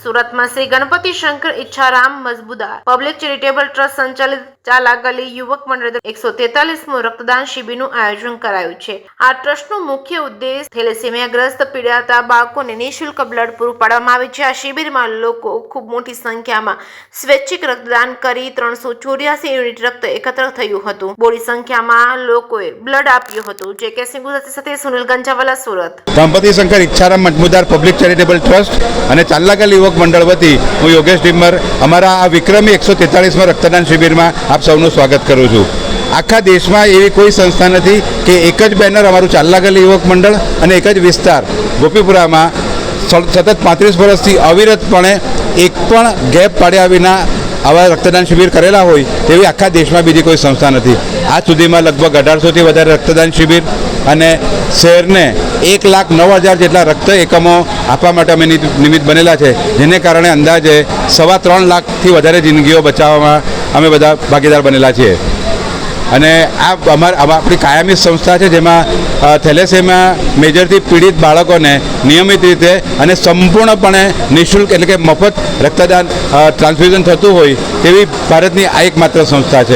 સુરતમાં Shri Ganpati Shankar Ichharam Majumdar public charitable trust સંચાલિત ચાલા ગલી યુવક મંડળ 143મું રક્તદાન શિબિરનું આયોજન કરાયું છે। આ ટ્રસ્ટનો મુખ્ય ઉદ્દેશ થેલેસેમિયાગ્રસ્ત પીડાતા બાળકોને નિઃશુલ્ક બ્લડ પૂરું પાડવામાં આવે છે। આ શિબિરમાં લોકો ખૂબ મોટી સંખ્યામાં સ્વૈચ્છિક રક્તદાન કરી 384 યુનિટ રક્ત એકત્ર થયું હતું। બોડી સંખ્યામાં લોકોએ બ્લડ આપ્યું હતું। જે કે સિંહ ગુજરાતી સાથે સુનિલ ગંજાવાલા, સુરત। ગણપતિ શંકર ઈચ્છારામ મજમુદાર પબ્લિક ચેરિટેબલ ટ્રસ્ટ અને ચાલા ગલી યુવક મંડળ વતી હું યોગેશ ડિમ્બર અમારા આ વિક્રમી 143માં રક્તદાન શિબિરમાં આપ સૌનું સ્વાગત કરું છું। આખા દેશમાં એવી કોઈ સંસ્થા નથી કે એક જ બેનર અમારું ચાલા ગલી યુવક મંડળ અને એક જ વિસ્તાર ગોપીપુરામાં સતત 35 વર્ષથી અવિરતપણે એક પણ ગેપ પાડ્યા વિના આવા રક્તદાન શિબિર કરેલા હોય તેવી આખા દેશમાં બીજી કોઈ સંસ્થા નથી। આજ સુધીમાં લગભગ 1800થી વધારે રક્તદાન શિબિર અને શહેરને 1,09,000 જેટલા રક્ત એકમો આપવા માટે અમે નિમિત્ત બનેલા છે, જેને કારણે અંદાજે 3.25 લાખથી વધારે જિંદગીઓ બચાવવામાં અમે બધા ભાગીદાર બનેલા છીએ। અને આ આપણી કાયમી સંસ્થા છે, જેમાં થેલેસેમિયા મેજરથી પીડિત બાળકોને નિયમિત રીતે અને સંપૂર્ણપણે નિઃશુલ્ક એટલે કે મફત રક્તદાન ટ્રાન્સફ્યુઝન થતું હોય તેવી ભારતની આ એકમાત્ર સંસ્થા છે।